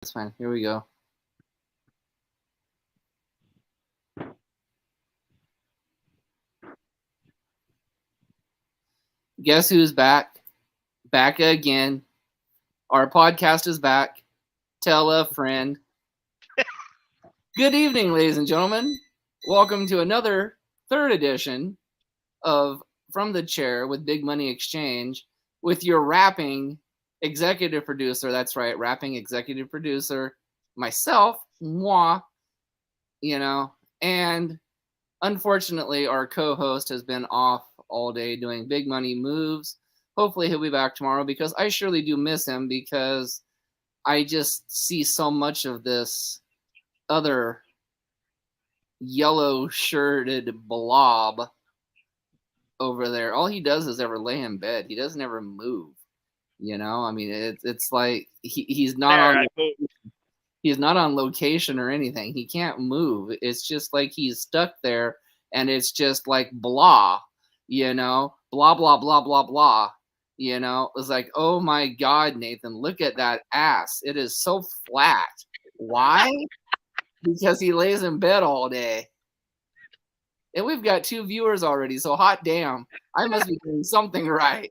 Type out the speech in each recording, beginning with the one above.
That's fine. Here we go. Guess who's back? Back again. Our podcast is back. Tell a friend. Good evening, ladies and gentlemen. Welcome to another third edition of From the Chair with Big Money Exchange with your rapping executive producer. That's right, rapping executive producer, myself, moi, and unfortunately, our co-host has been off all day doing big money moves. Hopefully, he'll be back tomorrow because I surely do miss him because I just see so much of this other yellow-shirted blob over there. All he does is ever lay in bed. He doesn't ever move. I mean, it's like he's not on. He's not on location or anything. He can't move. It's just like he's stuck there, and it's just like blah, blah, blah, blah, blah, blah. It's like, oh my God, Nathan, look at that ass. It is so flat. Why? Because he lays in bed all day. And we've got 2 viewers already, so hot damn. I must be doing something right.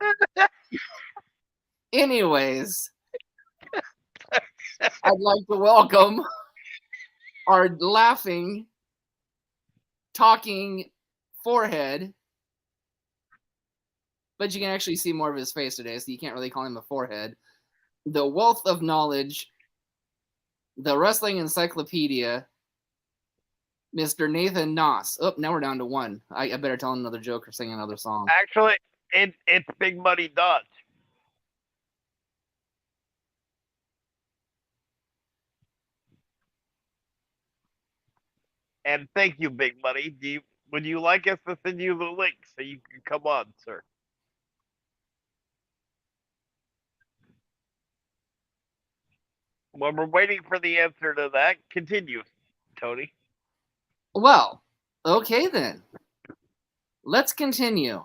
Anyways, I'd like to welcome our laughing, talking forehead, but you can actually see more of his face today, so you can't really call him a forehead. The wealth of knowledge, the wrestling encyclopedia, Mr. Nathan Noss. Oh, now we're down to 1. I better tell another joke or sing another song. Actually, it's Big Money Dodge. And thank you, Big Money. Would you like us to send you the link so you can come on, sir? When we're waiting for the answer to that, continue, Tony. Well, okay then. Let's continue.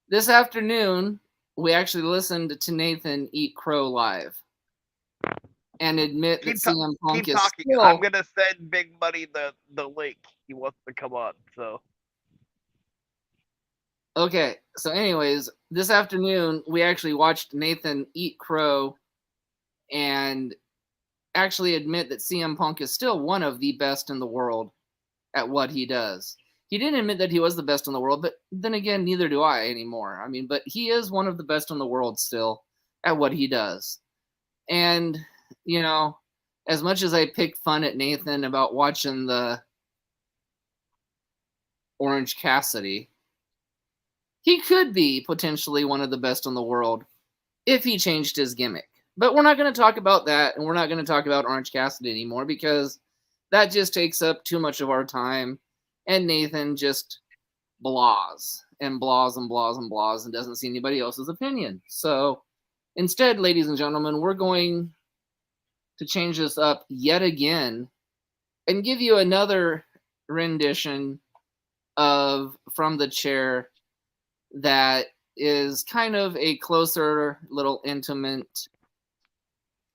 This afternoon, we actually listened to Nathan eat crow live and admit that CM Punk is talking. still... I'm going to send Big Money the link. He wants to come on, so... Okay, so anyways, this afternoon, we actually watched Nathan eat crow and actually admit that CM Punk is still one of the best in the world at what he does. He didn't admit that he was the best in the world, but then again, neither do I anymore. I mean, but he is one of the best in the world still at what he does. And, as much as I pick fun at Nathan about watching the Orange Cassidy, he could be potentially one of the best in the world if he changed his gimmick. But we're not going to talk about that, and we're not going to talk about Orange Cassidy anymore because that just takes up too much of our time, and Nathan just blahs and blahs and blahs and blahs and doesn't see anybody else's opinion. So instead, ladies and gentlemen, we're going to change this up yet again and give you another rendition of From the Chair that is kind of a closer, little intimate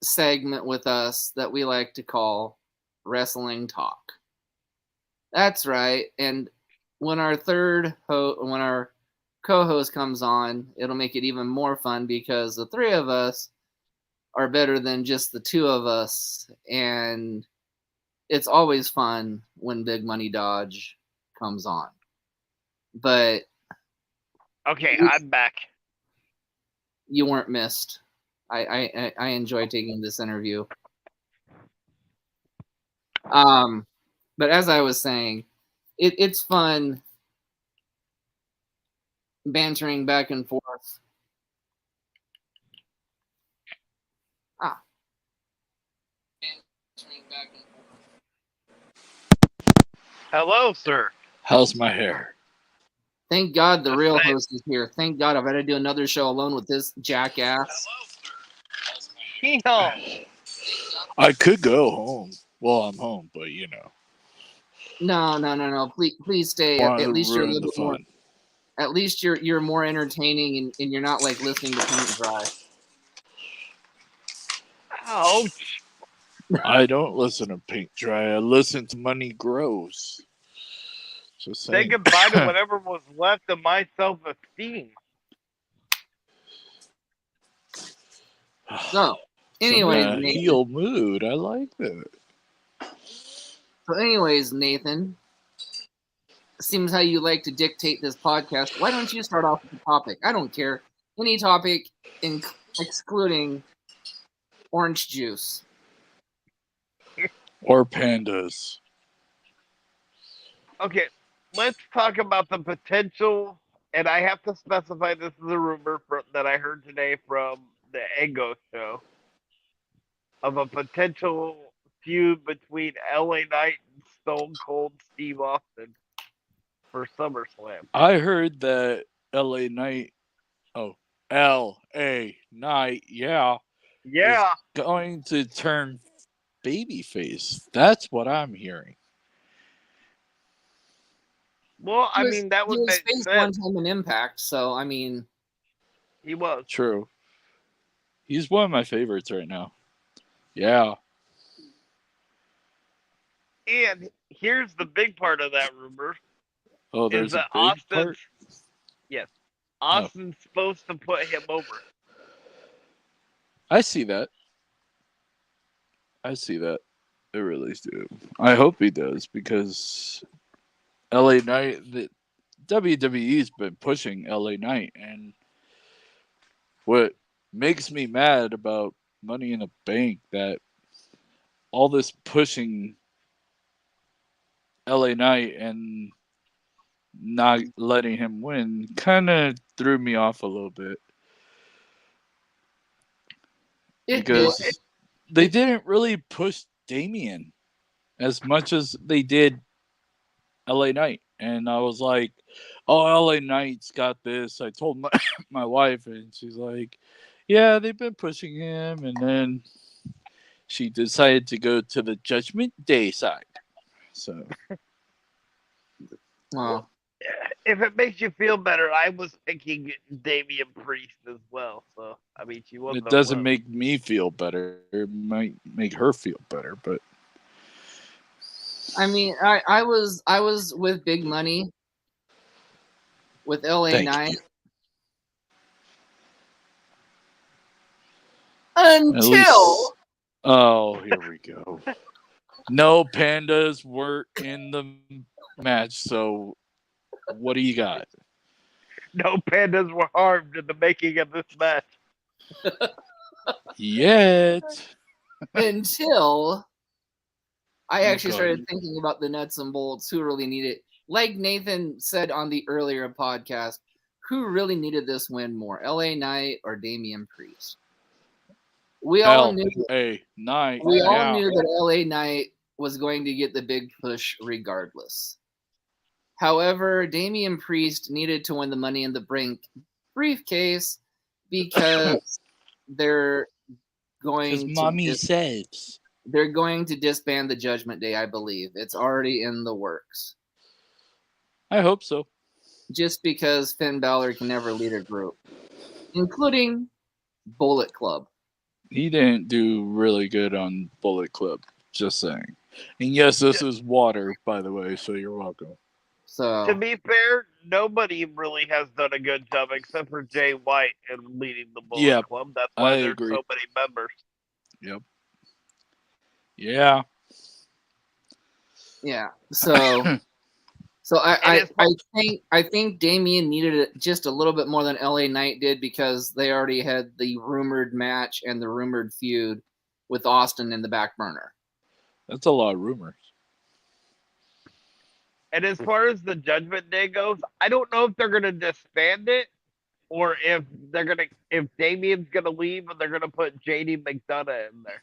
segment with us that we like to call Wrestling Talk. That's right. And when our when our co-host comes on, it'll make it even more fun because the 3 of us are better than just the 2 of us. And it's always fun when Big Money Dodge comes on. But okay, I'm back. You weren't missed. I enjoy taking this interview. But as I was saying, it's fun bantering back and forth. Bantering back and forth. Hello, sir. How's my hair? Thank God the real host is here. Thank God I've had to do another show alone with this jackass. Hello, sir. I could go home. Well, I'm home, but No. Please stay. At least you're a little bit more. Fun. At least you're more entertaining and you're not like listening to paint dry. Ouch. I don't listen to Paint Dry. I listen to Money Grows. Just Say saying. goodbye to whatever was left of my self-esteem. So, So I'm in anyways, a Nathan. heel mood. I like that. Nathan, seems how you like to dictate this podcast. Why don't you start off with the topic? I don't care. Any topic, excluding orange juice. Or pandas. Okay, let's talk about the potential, and I have to specify this is a rumor that I heard today from the Ego show of a potential feud between LA Knight and Stone Cold Steve Austin for SummerSlam. I heard that LA Knight, LA Knight, is Yeah, going to turn babyface. That's what I'm hearing. well, I mean that He would was make faced one sense. time in Impact, so I mean, He was. True. He's one of my favorites right now. Yeah. And here's the big part of that rumor: Oh, is there's a that big part? Austin's supposed to put him over. I see that. I see that. I really do. I hope he does because LA Knight, the WWE's been pushing LA Knight, and what makes me mad about Money in the Bank that all this pushing LA Knight and not letting him win kind of threw me off a little bit because they didn't really push Damien as much as they did LA Knight. And I was like, oh, LA Knight's got this. I told my wife, and she's like, yeah, they've been pushing him. And then she decided to go to the Judgment Day side. So, well, If it makes you feel better, I was picking Damian Priest as well. So I mean, she wasn't. it doesn't make me feel better. It might make her feel better, but I mean, I was with Big Money with LA Knight until oh, here we go. No pandas were in the match, so what do you got? No pandas were harmed in the making of this match. Yet. Until I actually God. started thinking about the nuts and bolts, who really needed it. Like Nathan said on the earlier podcast, who really needed this win more, LA Knight or Damian Priest? We all knew that LA Knight was going to get the big push regardless. However, Damian Priest needed to win the Money in the Bank briefcase because they're going says they're going to disband the Judgment Day, I believe. It's already in the works. I hope so. Just because Finn Balor can never lead a group, including Bullet Club. He didn't do really good on Bullet Club, just saying. And yes, this is water, by the way, so you're welcome. So to be fair, nobody really has done a good job except for Jay White in leading the Bullet Club. That's why there's so many members. Yep. Yeah. Yeah. So I think Damien needed it just a little bit more than LA Knight did because they already had the rumored match and the rumored feud with Austin in the back burner. That's a lot of rumors. And as far as the Judgment Day goes, I don't know if they're going to disband it or if Damien's going to leave and they're going to put JD McDonough in there.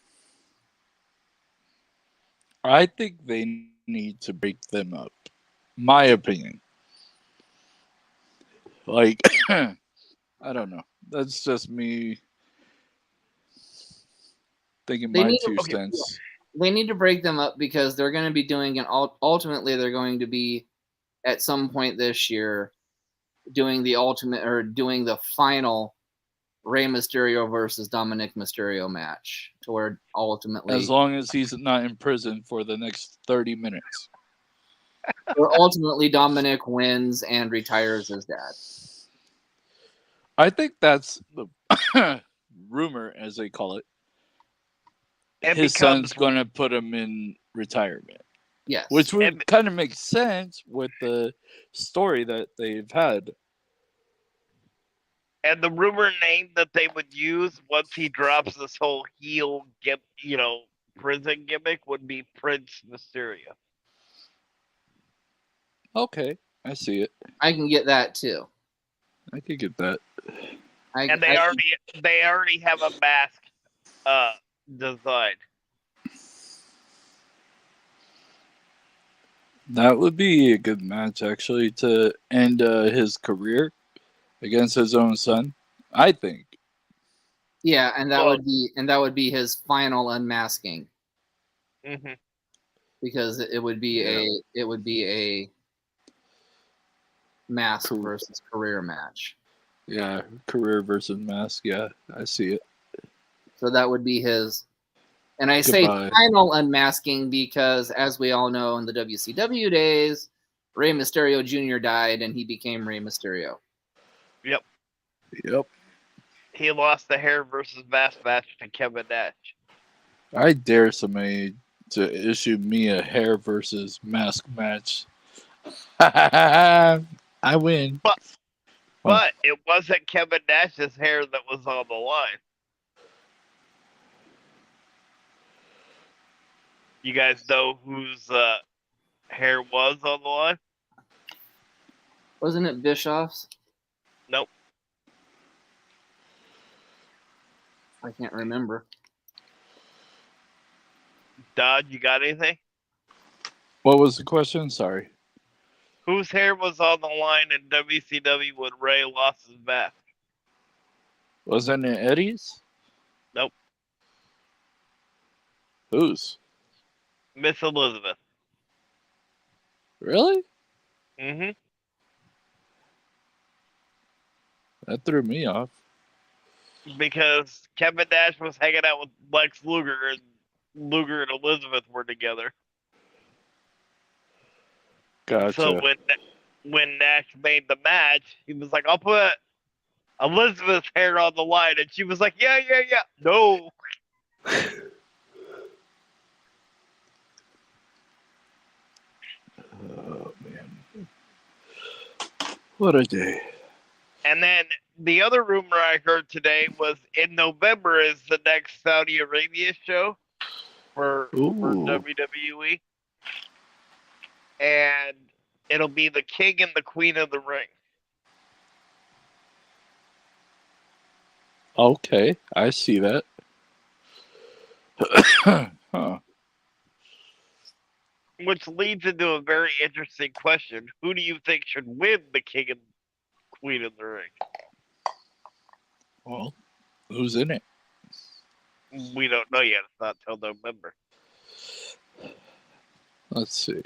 I think they need to break them up. My opinion. Like, I don't know. That's just me thinking my 2 cents. They need to break them up because they're going to be doing ultimately they're going to be at some point this year doing the ultimate or doing the final Rey Mysterio versus Dominic Mysterio match, to where ultimately, As long as he's not in prison for the next 30 minutes. Dominic wins and retires as dad. I think that's the rumor, as they call it. His son's going to put him in retirement. Yes. Which would kind of make sense with the story that they've had. And the rumor name that they would use once he drops this whole heel, prison gimmick would be Prince Mysterio. Okay, I see it. I can get that too. I could get that. And they already have a mask designed. That would be a good match, actually, to end his career against his own son, I think. Yeah, and that would be his final unmasking. Mm-hmm. Because it would be a mask versus career match. Yeah, career versus mask. Yeah, I see it. So that would be his. And I say final unmasking because, as we all know, in the WCW days, Rey Mysterio Jr. died and he became Rey Mysterio. Yep. Yep. He lost the hair versus mask match to Kevin Nash. I dare somebody to issue me a hair versus mask match. I win. But it wasn't Kevin Nash's hair that was on the line. You guys know whose hair was on the line? Wasn't it Bischoff's? Nope. I can't remember. Don, you got anything? What was the question? Sorry. Whose hair was on the line in WCW when Ray lost his mask? Wasn't it Eddie's? Nope. Whose? Miss Elizabeth. Really? Mm-hmm. That threw me off. Because Kevin Nash was hanging out with Lex Luger, and Luger and Elizabeth were together. Gotcha. So when Nash made the match, he was like, I'll put Elizabeth's hair on the line. And she was like, yeah. No. Oh, man. What a day. And then the other rumor I heard today was in November is the next Saudi Arabia show for WWE. And it'll be the King and the Queen of the Ring. Okay, I see that. Huh. Which leads into a very interesting question. Who do you think should win the King and Queen of the Ring? Well, who's in it? We don't know yet. It's not till November. Let's see.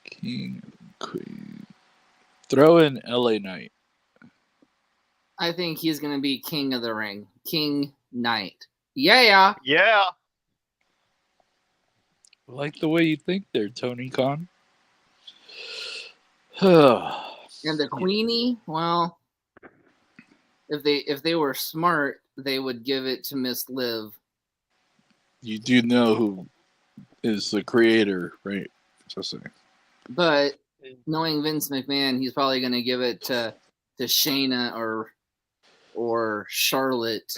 King and Queen. Throw in LA Knight. I think he's going to be King of the Ring. King Knight. Yeah. Yeah. I like the way you think there, Tony Khan. And the Queenie, well, if they were smart, they would give it to Miss Liv. You do know who is the creator, right? Just saying. But knowing Vince McMahon, he's probably going to give it to Shayna or Charlotte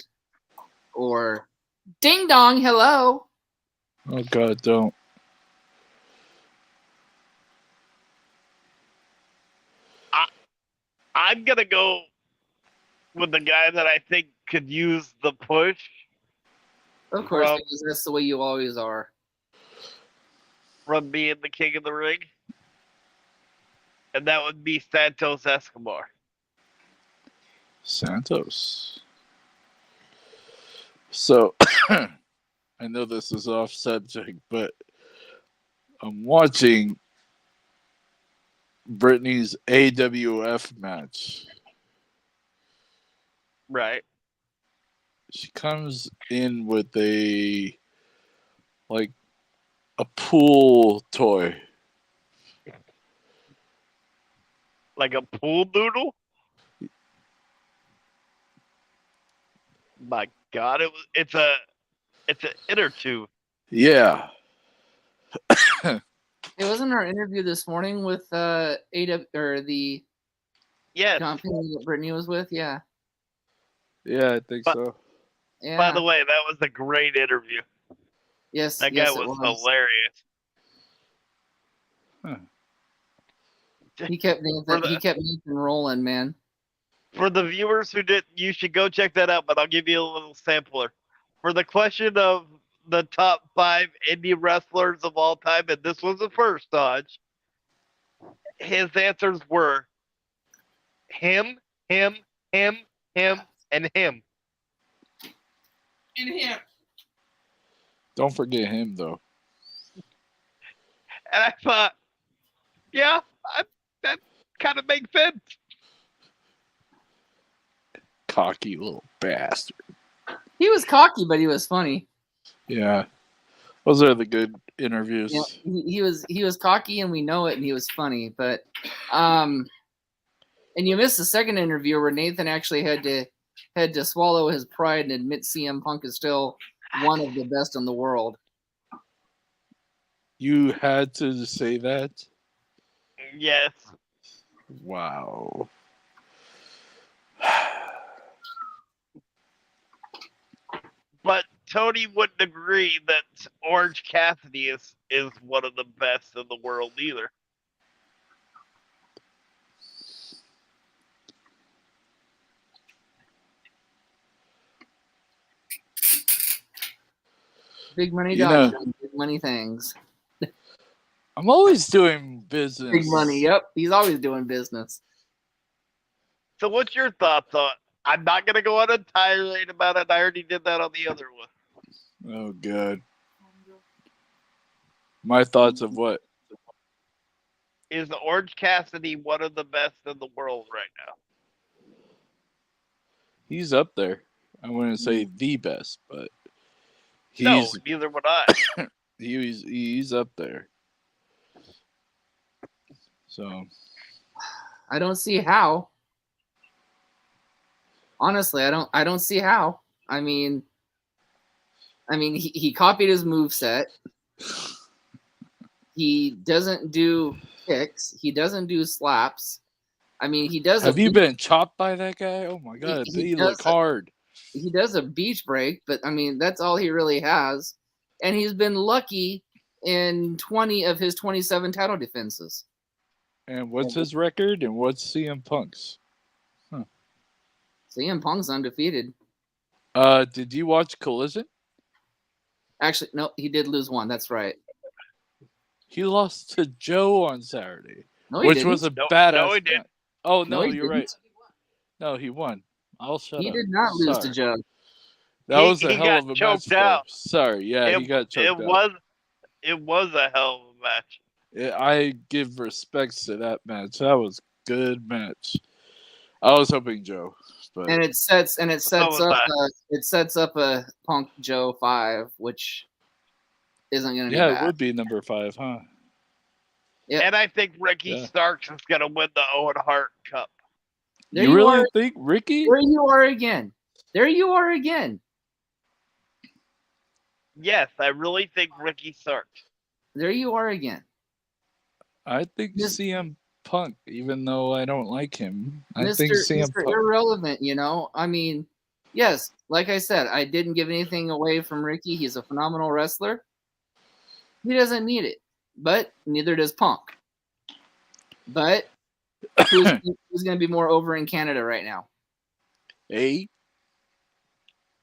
or Ding Dong. Hello. Oh God, don't. I'm going to go with the guy that I think could use the push. Of course, because that's the way you always are. From being the King of the Ring. And that would be Santos Escobar. Santos. So, I know this is off subject, but I'm watching Brittany's AWF match. Right. She comes in with a pool toy. Like a pool noodle? My God, it's an inner tube. Yeah. It wasn't our interview this morning with AW or the Yes. company that Brittany was with. Yeah. Yeah, I think so. Yeah. By the way, that was a great interview. Yes. That yes, guy it was hilarious. Huh. He kept Nathan rolling, man. For the viewers who didn't, you should go check that out. But I'll give you a little sampler. For the question of the top 5 indie wrestlers of all time, and this was the first, Dodge. His answers were him, him, him, him, and him. And him. Don't forget him, though. And I thought, yeah, that kind of makes sense. Cocky little bastard. He was cocky, but he was funny. Yeah. Those are the good interviews. Yeah, he was cocky, and we know it, and he was funny. But, and you missed the second interview where Nathan actually had to swallow his pride and admit CM Punk is still one of the best in the world. You had to say that? Yes. Wow. But Tony wouldn't agree that Orange Cassidy is one of the best in the world either. Big money Dodge doing big money things. I'm always doing business. Big money, yep. He's always doing business. So what's your thoughts on? I'm not going to go on a tirade about it. I already did that on the other one. Oh, God. My thoughts of what? Is Orange Cassidy one of the best in the world right now? He's up there. I wouldn't say the best, but No, neither would I. he's up there. So I don't see how. Honestly, I don't see how. I mean he copied his moveset. He doesn't do kicks. He doesn't do slaps. I mean, he does. Have you been chopped by that guy? Oh my God, he look hard. He does a beach break, but I mean, that's all he really has. And he's been lucky in 20 of his 27 title defenses. And what's his record? And what's CM Punk's? Huh. CM Punk's undefeated. Did you watch Collision? Actually, no, he did lose one. That's right. He lost to Joe on Saturday, no, which was a badass. No, he didn't. Oh no, you're didn't. Right. No, he won. I'll shut up. He did not lose to Joe. That was a hell of a match. Out. Sorry, yeah, he got choked out. It was a hell of a match. I give respects to that match. That was a good match. I was hoping Joe, but and it sets up a Punk Joe 5, which isn't going to be bad. Yeah, it would be number 5, huh? Yeah. And I think Ricky Starks is going to win the Owen Hart Cup. You really think Ricky? There you are again. There you are again. Yes, I really think Ricky Starks. There you are again. I think CM Punk, even though I don't like him. I think CM Punk. Irrelevant, you know? I mean, yes, like I said, I didn't give anything away from Ricky. He's a phenomenal wrestler. He doesn't need it, but neither does Punk. But who's going to be more over in Canada right now? Hey.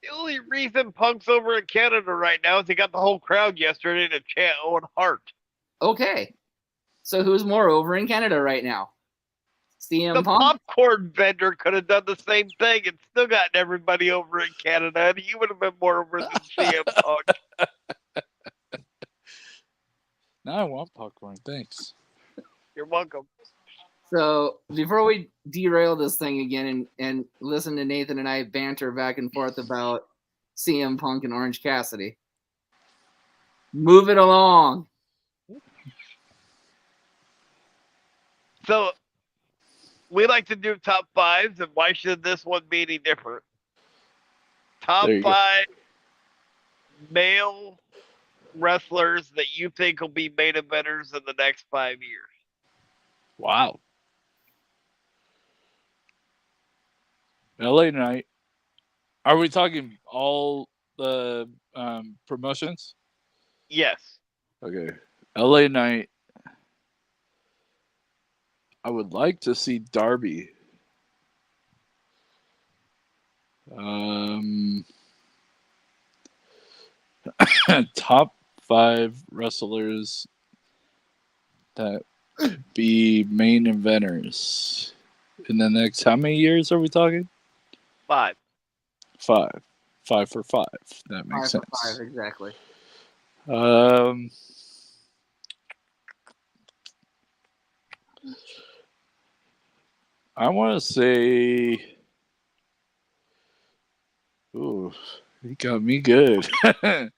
The only reason Punk's over in Canada right now is he got the whole crowd yesterday to chant Owen Hart. Okay. So who's more over in Canada right now? CM the Punk? Popcorn vendor could have done the same thing and still gotten everybody over in Canada, and he would have been more over than CM Punk. Now I want popcorn. Thanks. You're welcome. So before we derail this thing again and listen to Nathan and I banter back and forth about CM Punk and Orange Cassidy, move it along. So we like to do top fives, and why should this one be any different? Top There you go. 5 male wrestlers that you think will be main eventers in the next 5 years. Wow. LA Knight. Are we talking all the promotions? Yes. Okay. LA Knight. I would like to see Darby. Top 5 wrestlers that be main eventers in the next, how many years are we talking? 5. 5. 5 for 5. That makes 5 sense. for 5, exactly. I want to say, ooh, he got me good. I'm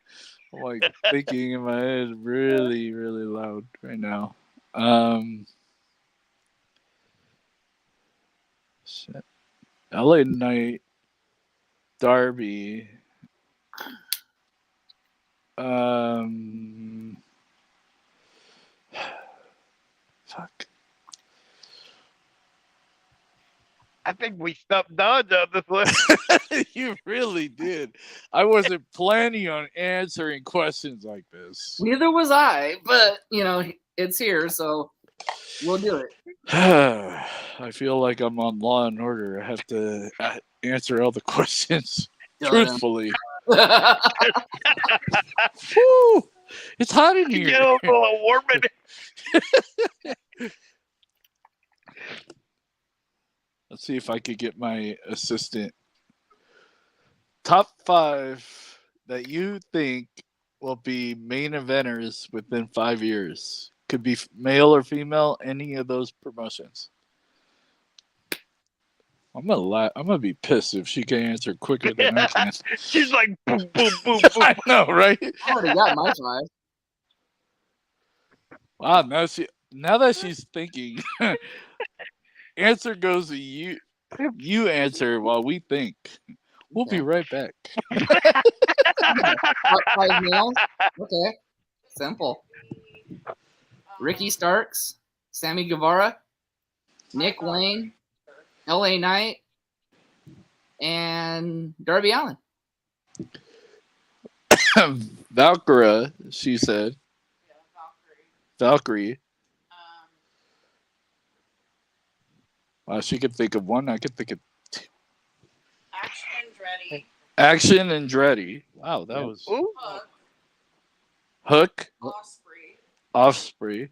like thinking in my head really, really loud right now. Shit. LA Knight, Darby. Fuck. I think we stumped Dodge on this one. You really did. I wasn't planning on answering questions like this. Neither was I, but it's here, so we'll do it. I feel like I'm on Law and Order. I have to answer all the questions truthfully. Woo! It's hot in here. Get a little warm in it. Let's see if I could get my assistant. Top 5 that you think will be main eventers within 5 years. Could be male or female, any of those promotions. I'm gonna be pissed if she can answer quicker than I can. She's like, boom, boom, boom, boom. I know, right? I already got my 5. Wow, now that she's thinking, answer goes to you. You answer while we think. We'll be right back. 5 males? Okay. Simple. Ricky Starks, Sammy Guevara, Nick Wayne, LA Knight, and Darby Allin. Valkyra, she said. Yeah, Valkyrie. Wow, she could think of one. I could think of two. Action and Andretti. Wow, that was Ooh. Hook. Osprey.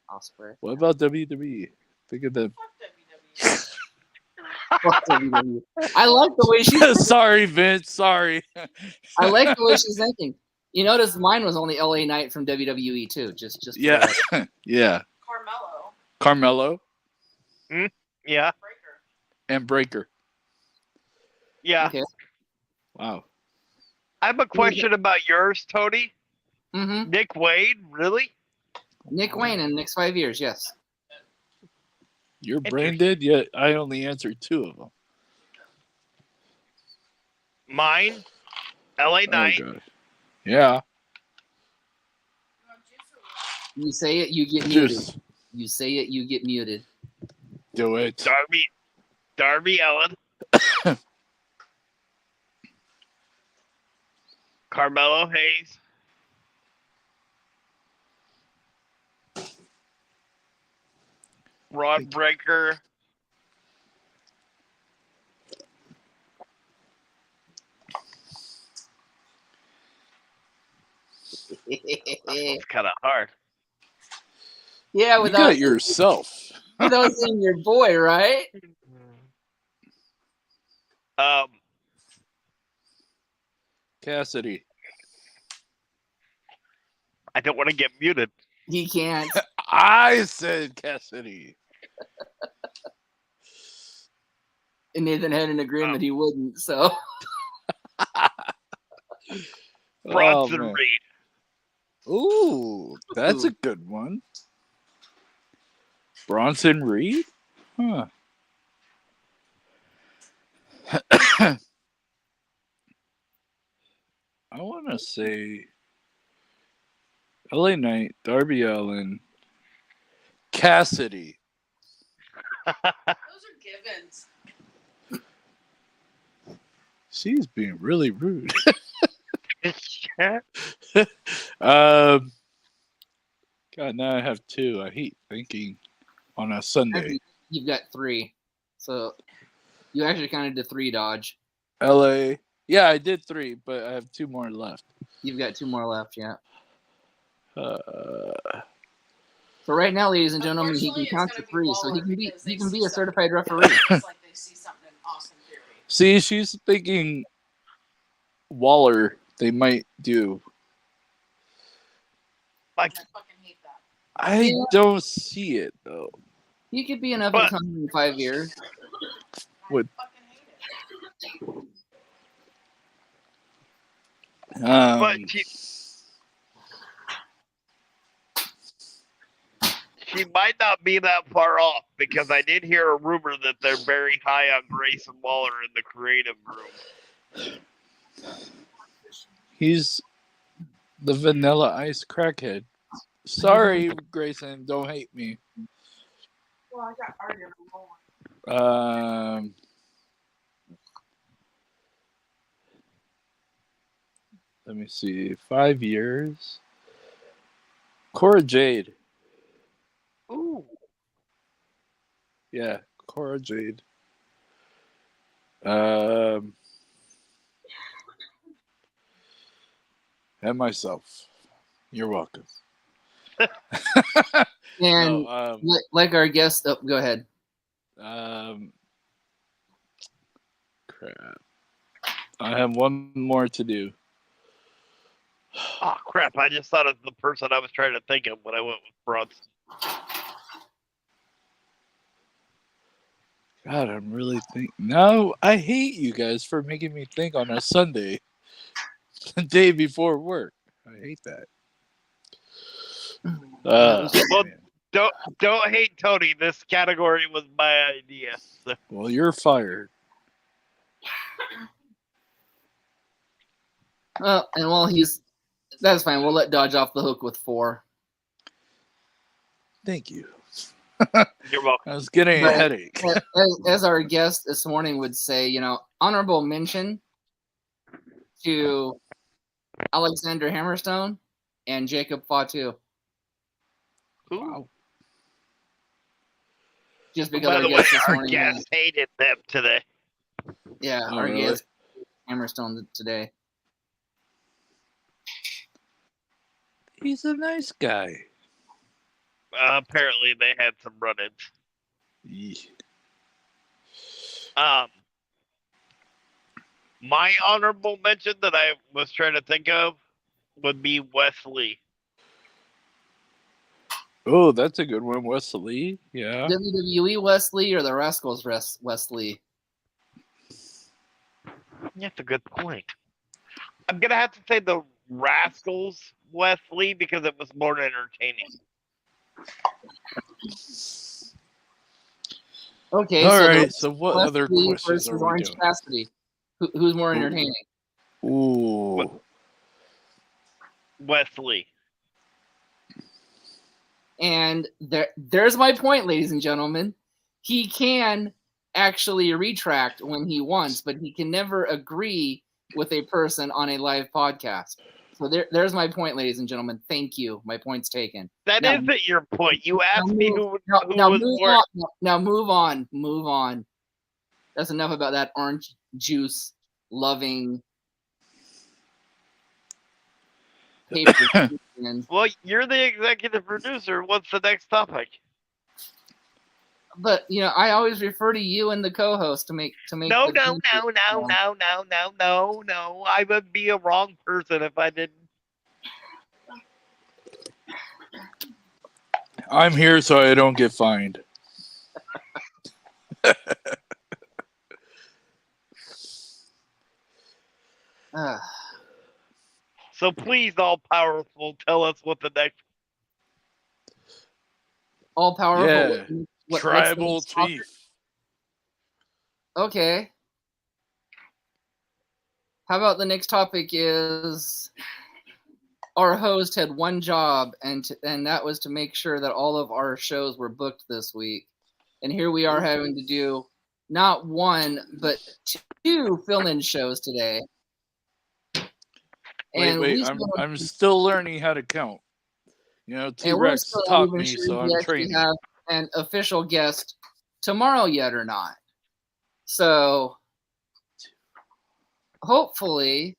Osprey. What about WWE? Think of them. Fuck WWE. I like the way she's. Sorry, Vince. Sorry. I like the way she's thinking. You notice mine was only LA Knight from WWE too. Just Yeah. Yeah. Carmelo Yeah. and Breaker. Yeah. Okay. Wow. I have a question about yours, Tony. Mm-hmm. Nick Wayne, really? Nick Wayne in the next 5 years, yes. Your brain did, yet I only answered 2 of them. Mine, LA Knight. Oh, God. Yeah. You say it, you get muted. Just You say it, you get muted. do it. Darby Allin. Carmelo Hayes. Rod Breaker. It's kind of hard. Yeah, You without got yourself. without saying your boy, right? Cassidy. I don't want to get muted. He can't. I said Cassidy. And Nathan had an agreement he wouldn't, so. Bronson man. Reed. Ooh, that's a good one. Bronson Reed? Huh. I want to say LA Knight, Darby Allin, Cassidy. Those are givens. She's being really rude. Yeah. God, now I have two. I hate thinking on a Sunday. You've got 3. So you actually counted to 3, Dodge. LA. Yeah, I did 3, but I have 2 more left. You've got 2 more left, yeah. Uh, So right now, ladies and gentlemen, he can count to 3, so he can be a certified referee. It's like they see something in Austin Theory. see, she's thinking Waller. They might do. Like, I fucking hate that. I don't see it though. He could be an up and coming in 5 years. Would- I fucking hate it. but she might not be that far off because I did hear a rumor that they're very high on Grayson Waller in the creative room. He's the Vanilla Ice crackhead. Sorry, Grayson. Don't hate me. Well, I got argued with Let me see. 5 years. Cora Jade. Ooh. Yeah, Cora Jade. And myself. You're welcome. And No, like our guest, go ahead. Crap. I have one more to do. Oh, crap. I just thought of the person I was trying to think of when I went with Bronson. God, I'm really thinking. No, I hate you guys for making me think on a Sunday, the day before work. I hate that. Well, Man. don't hate Tony. This category was my idea. So. Well, you're fired. That's fine. We'll let Dodge off the hook with 4. Thank you. You're welcome. I was getting a headache. As our guest this morning would say, honorable mention to Alexander Hammerstone and Jacob Fatu. Wow. Just because By our the way, guest this our morning, guest hated them today. our really? guest Hammerstone today. He's a nice guy. Apparently, they had some run-ins. Eeh. My honorable mention that I was trying to think of would be Wesley. Oh, that's a good one. Wesley. Yeah. WWE Wesley or the Rascals Wesley? That's a good point. I'm going to have to say the Rascals Wesley because it was more entertaining. Okay, All so right. So what Wesley other questions versus are we Orange doing? Cassidy. Who's more entertaining? Ooh. Wesley. And there's my point, ladies and gentlemen. He can actually retract when he wants, but he can never agree with a person on a live podcast. So there's my point, ladies and gentlemen. Thank you. My point's taken. That isn't your point. You asked me who was more. Now move on. Move on. That's enough about that orange juice loving paper. Well, you're the executive producer. What's the next topic? But I always refer to you and the co-host to make. No. I would be a wrong person if I didn't. I'm here so I don't get fined. Uh, So please, all powerful, tell us what the next. all powerful. Yeah. What's the Tribal next topic? chief. Okay. How about the next topic is our host had one job, and that was to make sure that all of our shows were booked this week. And here we are having to do not one, but two fill-in shows today. And Wait. I'm still learning how to count. You know, and we're T-Rex still not taught even me, sure so if I'm we actually training. have an official guest tomorrow yet or not. So hopefully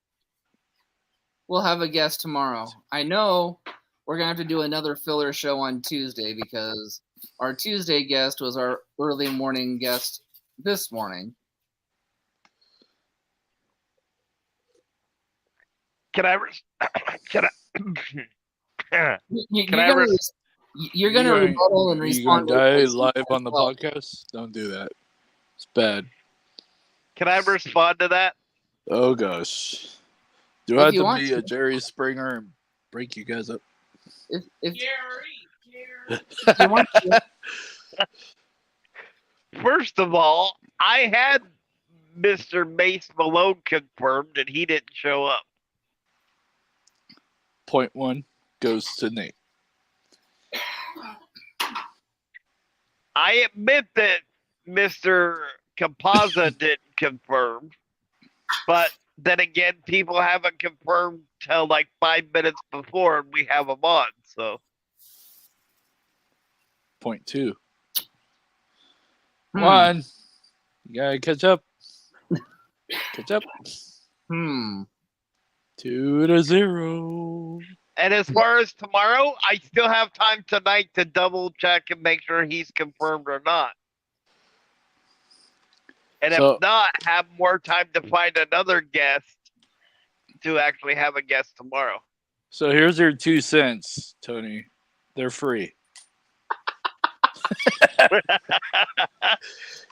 we'll have a guest tomorrow. I know we're going to have to do another filler show on Tuesday because our Tuesday guest was our early morning guest this morning. Can I? Can I? You're going to rebuttal and You gonna respond. die live on the podcast? Don't do that. It's bad. Can I respond to that? Oh gosh. Do If I have you to want be to. a Jerry Springer and break you guys up? If Gary. you want to. First of all, I had Mr. Mace Malone confirmed, and he didn't show up. Point one goes to Nate. I admit that Mr. Campazza didn't confirm, but then again, people haven't confirmed till like 5 minutes before and we have them on. So Point two. One. You gotta catch up. Catch up. 2-0. And as far as tomorrow, I still have time tonight to double check and make sure he's confirmed or not. And if not, have more time to find another guest to actually have a guest tomorrow. So here's your 2 cents, Tony. They're free.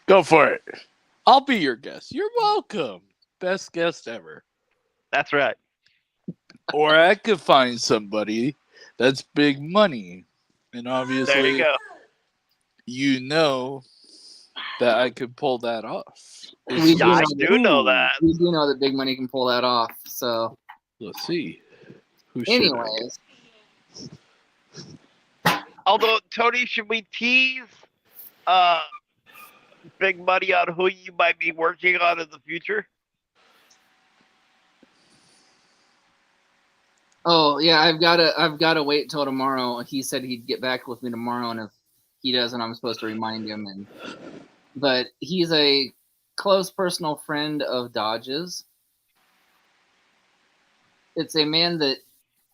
Go for it. I'll be your guest. You're welcome. Best guest ever. That's right. Or I could find somebody that's big money. And obviously, there you go. You know that I could pull that off. I do know that. We do know that Big Money can pull that off. So let's see. Anyways. Although, Tony, should we tease Big Money on who you might be working on in the future? Oh yeah, I've gotta wait till tomorrow. He said he'd get back with me tomorrow, and if he doesn't, I'm supposed to remind him. But he's a close personal friend of Dodge's. It's a man that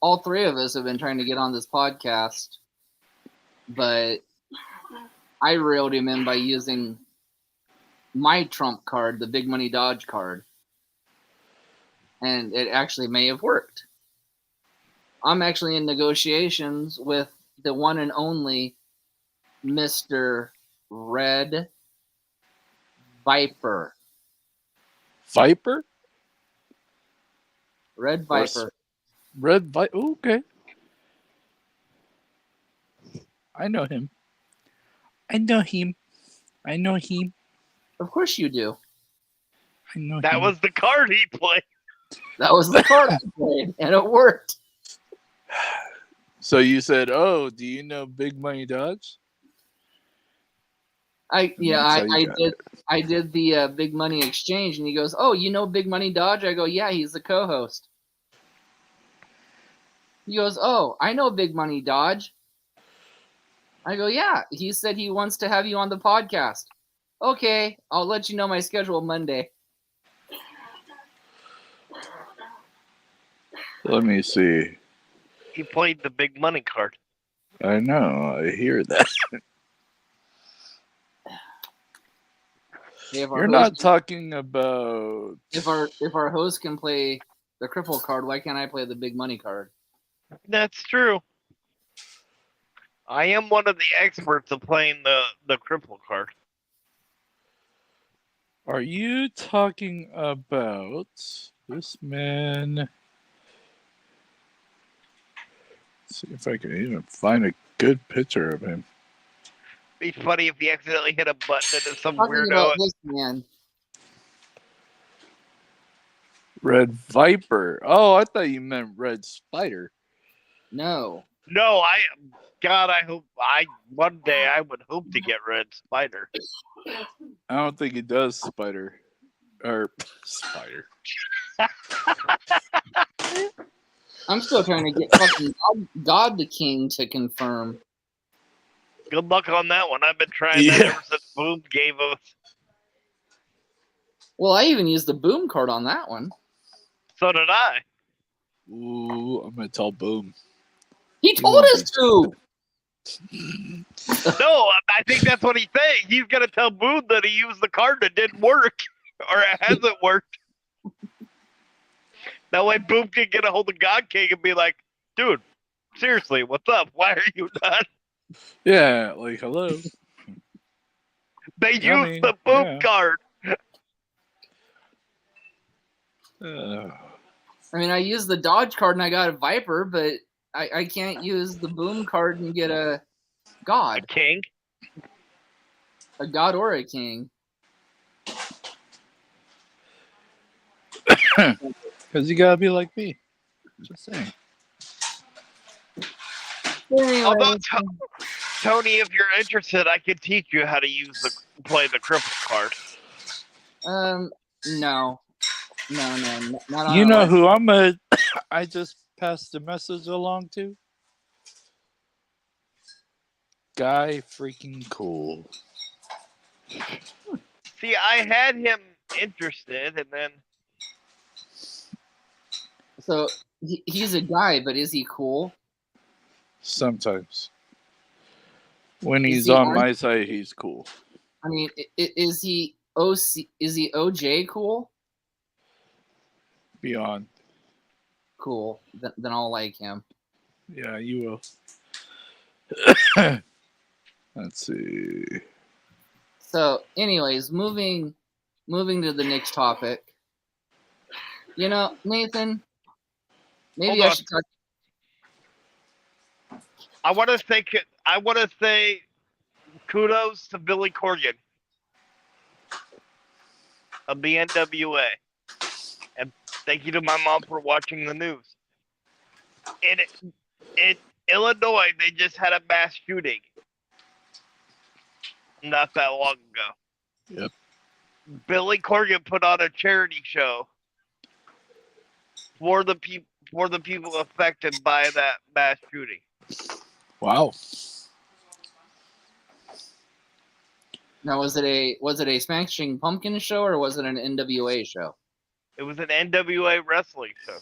all three of us have been trying to get on this podcast, but I reeled him in by using my trump card, the Big Money Dodge card, and it actually may have worked. I'm actually in negotiations with the one and only Mr. Red Viper. Viper? Red Viper. Red Viper. Okay. I know him. Of course you do. I know that him. was the card he played. That was the card he played, and it worked. So you said, "Oh, do you know Big Money Dodge?" I did the Big Money Exchange, and he goes, "Oh, you know Big Money Dodge?" I go, "Yeah, he's the co-host." He goes, "Oh, I know Big Money Dodge." I go, "Yeah, he said he wants to have you on the podcast." Okay, I'll let you know my schedule Monday. Let me see. He played the Big Money card. I know. I hear that. You're not talking about if our host can play the cripple card, why can't I play the Big Money card? That's true. I am one of the experts of playing the cripple card. Are you talking about this man? Let's see if I can even find a good picture of him. Be funny if he accidentally hit a button and some Talking weirdo. about this man. Red Viper. Oh, I thought you meant Red Spider. No. No, I hope one day I would hope to get Red Spider. I don't think he does Spider. Or Spider. I'm still trying to get fucking God the King to confirm. Good luck on that one. I've been trying that ever since Boom gave us. Well, I even used the boom card on that one. So did I. Ooh, I'm gonna tell Boom. He told us to. No, I think that's what he's saying. He's gonna tell Boom that he used the card that didn't work, or it hasn't worked. That way, Boom can get a hold of God King and be like, "Dude, seriously, what's up? Why are you not?" Yeah, like hello. They used the Boom card. I mean, I used the Dodge card and I got a Viper, but I can't use the boom card and get a God. A king? A God or a king. Because you gotta be like me. Just saying. Anyway, Although, Tony, if you're interested, I can teach you how to play the cripple card. No. Not on You know a who I just passed the message along to? Guy freaking cool. See, I had him interested, and then So he's a guy, but is he cool? Sometimes. When Is he's he on on- my side, he's cool. I mean, is he OC? Is he OJ cool? Beyond. Cool. Then I'll like him. Yeah, you will. Let's see. So, anyways, moving to the next topic. You know, Nathan, maybe Hold I on. should talk. I want to say kudos to Billy Corgan of the NWA, and thank you to my mom for watching the news. In Illinois, they just had a mass shooting not that long ago. Yep. Billy Corgan put on a charity show for the people affected by that mass shooting. Wow. Now, was it a Smashing Pumpkins show or was it an NWA show? It was an NWA wrestling show.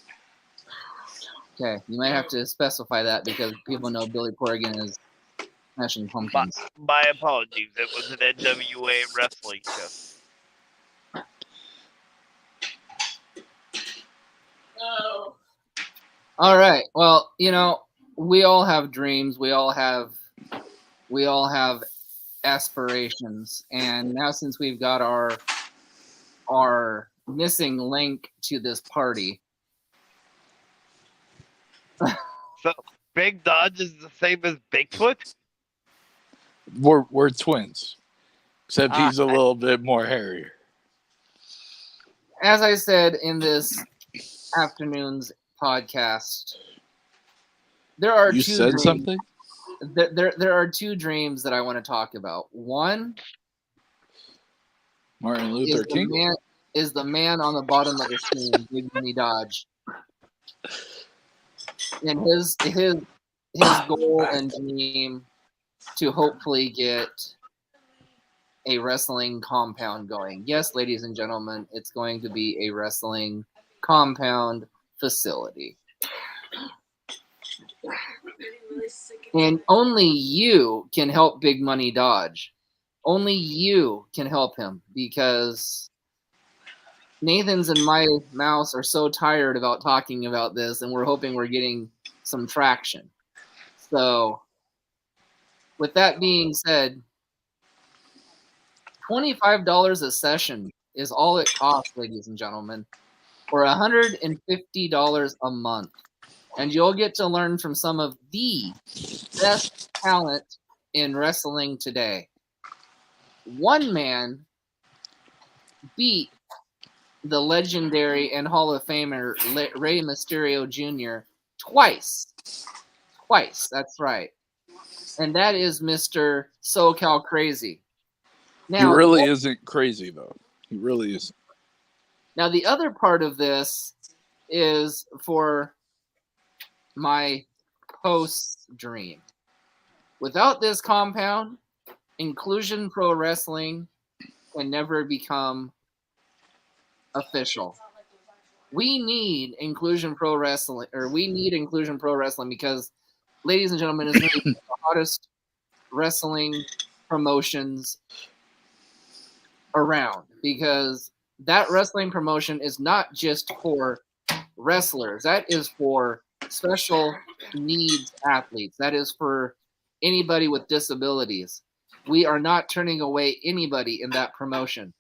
Okay, you might have to specify that because people know Billy Corgan is Smashing Pumpkins. My apologies. It was an NWA wrestling show. Oh. All right. Well, you know, we all have dreams. We all have aspirations. And now since we've got our missing link to this party. So Big Dodge is the same as Bigfoot? We're twins. Except he's a little bit more hairier. As I said in this afternoon's podcast, there are You two said dreams. something? There are two dreams that I want to talk about. One Martin Luther King? is the man on the bottom of the screen, Big Money Dodge. And his goal and dream to hopefully get a wrestling compound going. Yes, ladies and gentlemen, it's going to be a wrestling compound facility. And only you can help Big Money Dodge. Only you can help him because Nathan's and my mouse are so tired about talking about this, and we're hoping we're getting some traction. So, with that being said, $25 a session is all it costs, ladies and gentlemen, for $150 a month. And you'll get to learn from some of the best talent in wrestling today. One man beat the legendary and Hall of Famer Rey Mysterio Jr. twice. Twice, that's right. And that is Mr. SoCal Crazy. Now, he really isn't crazy, though. He really isn't. Now, the other part of this is for my post dream. Without this compound, Inclusion Pro Wrestling can never become official. We need Inclusion Pro Wrestling, because, ladies and gentlemen, it's one of the hottest wrestling promotions around, because that wrestling promotion is not just for wrestlers. That is for special needs athletes. That is for anybody with disabilities. We are not turning away anybody in that promotion.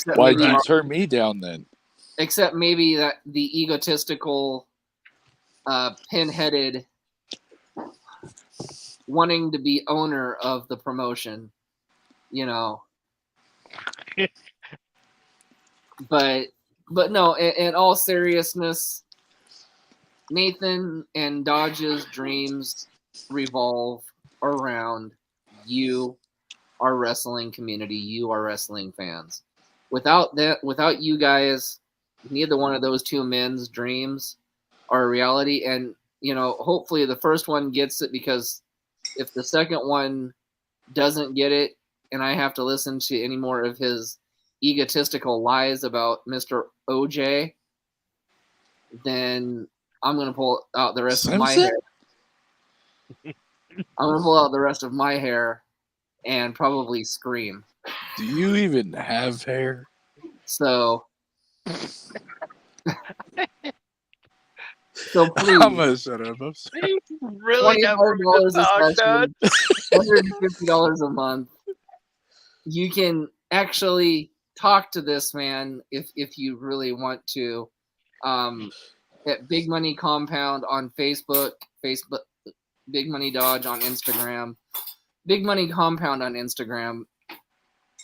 Why'd you turn me down then? Except maybe that the egotistical, pin-headed, wanting to be owner of the promotion, you know. But no, in all seriousness, Nathan and Dodge's dreams revolve around you, our wrestling community, you, our wrestling fans. Without you guys, neither one of those two men's dreams are a reality. And, you know, hopefully the first one gets it, because if the second one doesn't get it and I have to listen to any more of his egotistical lies about Mr. OJ, then I'm going to pull out the rest of my hair. I'm going to pull out the rest of my hair and probably scream. Do you even have hair? So please. I'm gonna shut up. Really got $25 a session, $150 a month. You can actually talk to this man if you really want to. At Big Money Compound on Facebook, Big Money Dodge on Instagram, Big Money Compound on Instagram.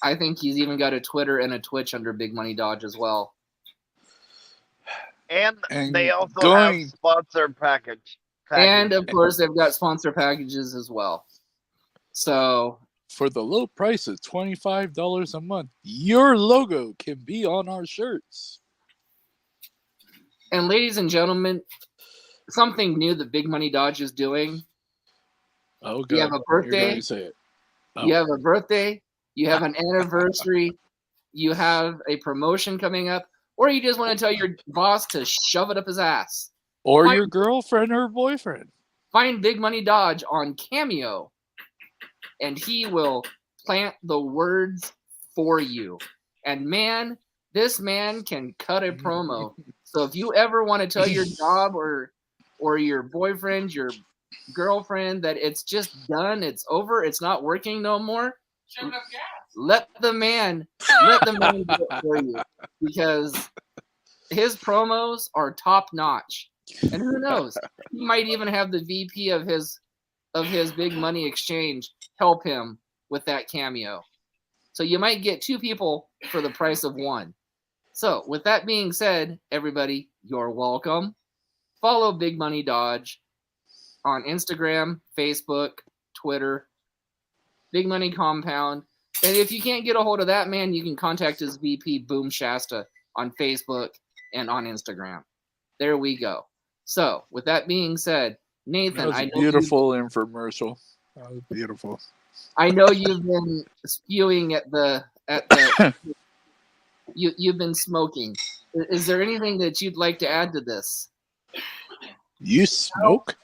I think he's even got a Twitter and a Twitch under Big Money Dodge as well. and they also have sponsor package. And of course, they've got sponsor packages as well. So for the low price of $25 a month, your logo can be on our shirts. And ladies and gentlemen, something new that Big Money Dodge is doing. Oh, God. You have a birthday. You're going to say it. Oh. You have a birthday. You have an anniversary. You have a promotion coming up. Or you just want to tell your boss to shove it up his ass. Or your girlfriend or boyfriend. Find Big Money Dodge on Cameo. And he will plant the words for you. And man, this man can cut a promo. So if you ever want to tell your job or your boyfriend, your girlfriend that it's just done, it's over, it's not working no more, let the man do it for you, because his promos are top notch. And who knows, he might even have the VP of his Big Money Exchange help him with that cameo. So you might get two people for the price of one. So with that being said, everybody, you're welcome. Follow Big Money Dodge on Instagram, Facebook, Twitter, Big Money Compound. And if you can't get a hold of that man, you can contact his VP, Boom Shasta, on Facebook and on Instagram. There we go. So with that being said, Nathan, that was a beautiful infomercial. That was beautiful. I know you've been spewing at the you've been smoking. Is there anything that you'd like to add to this? You smoke?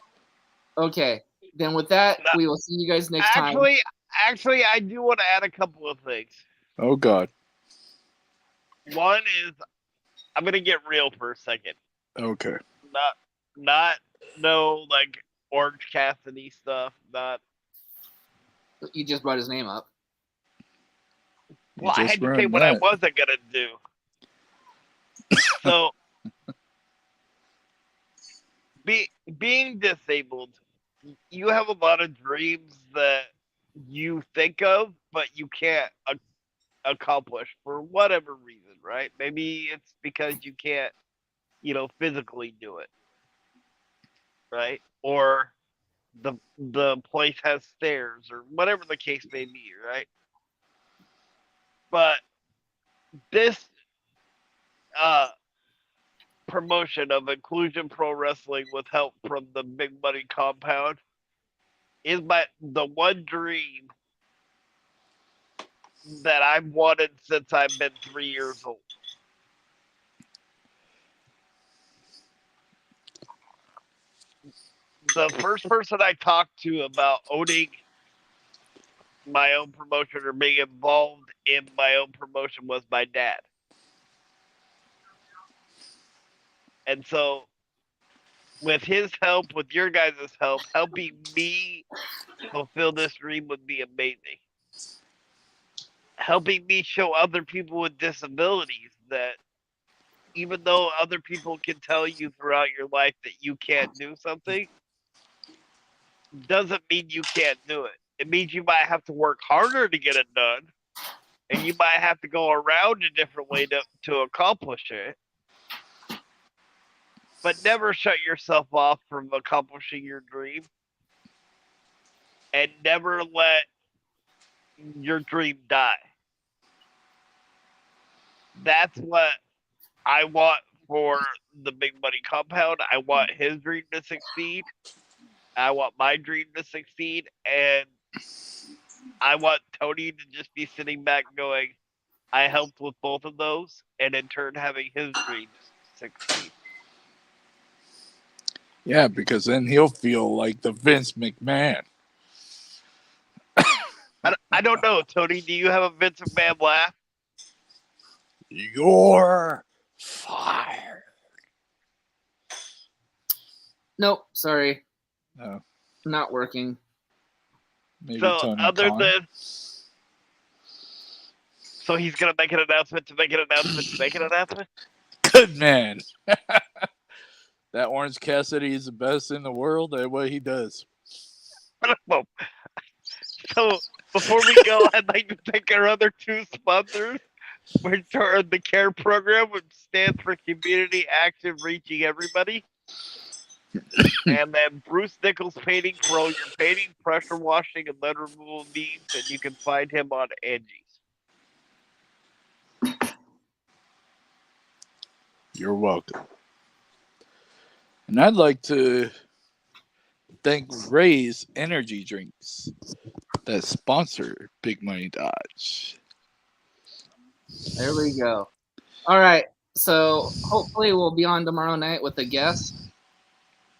Okay. Then with that, we will see you guys next time. Actually, I do want to add a couple of things. Oh, God. One is, I'm going to get real for a second. Okay. No, like, Orange Cassidy stuff. Not. You just brought his name up. Well, I just had to say ruined what I that. wasn't gonna do. So, being disabled, you have a lot of dreams that you think of, but you can't accomplish for whatever reason, right? Maybe it's because you can't, physically do it, right? Or the place has stairs, or whatever the case may be, right? But this uh promotion of Inclusion Pro Wrestling with help from the Big Money Compound is the one dream that I've wanted since I've been 3 years old. The first person I talked to about owning my own promotion or being involved in my own promotion was my dad. And so, with his help, with your guys' help, helping me fulfill this dream would be amazing. Helping me show other people with disabilities that even though other people can tell you throughout your life that you can't do something, doesn't mean you can't do it. It means you might have to work harder to get it done, and you might have to go around a different way to accomplish it. But never shut yourself off from accomplishing your dream, and never let your dream die. That's what I want for the Big Money Compound. I want his dream to succeed. I want my dream to succeed, and I want Tony to just be sitting back going, I helped with both of those, and in turn having his dreams succeed. Yeah, because then he'll feel like the Vince McMahon. I don't know, Tony. Do you have a Vince McMahon laugh? You're fired. Nope, sorry, No, not working. maybe So Tony other Khan. than, so he's gonna make an announcement to make an announcement to make an announcement. Good man. That Orange Cassidy is the best in the world at what he does. Well, so before we go, I'd like to thank our other two sponsors, which are the CARE program, which stands for Community Action Reaching Everybody, and then Bruce Nichols Painting for all your painting, pressure washing, and lead removal needs, and you can find him on Angie's. You're welcome. And I'd like to thank Ray's Energy Drinks that sponsor Big Money Dodge. There we go. All right, so hopefully we'll be on tomorrow night with a guest,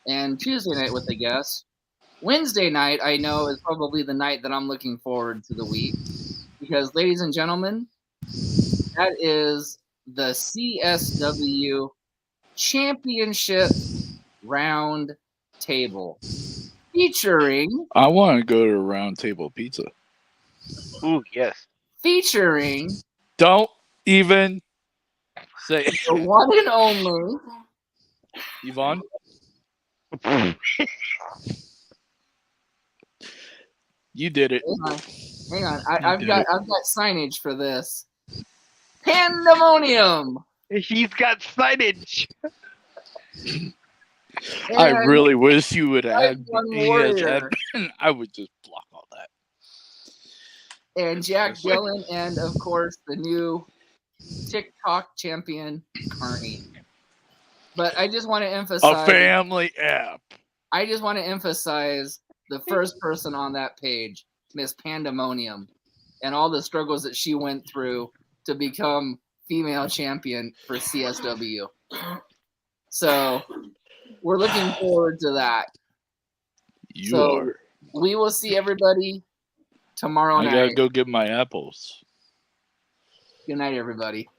and Tuesday night with a guest. Wednesday night, I know, is probably the night that I'm looking forward to the week, because, ladies and gentlemen, that is the CSW Championship Round Table, featuring I want to go to Round Table Pizza. Ooh, yes. Don't even say it. the one and only Yvonne? You did it. Hang on. I've got signage for this. Pandemonium. He's got signage. I And really wish you would add One me as Warrior. admin. I would just block all that. And Jack Dillon, and of course the new TikTok champion, Carney. But I just want to A emphasize family app. I just want to emphasize the first person on that page, Miss Pandemonium, and all the struggles that she went through to become female champion for CSW. So we're looking forward to that. You are. We will see everybody tomorrow night. I gotta go get my apples. Good night, everybody.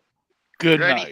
Good Ready. night.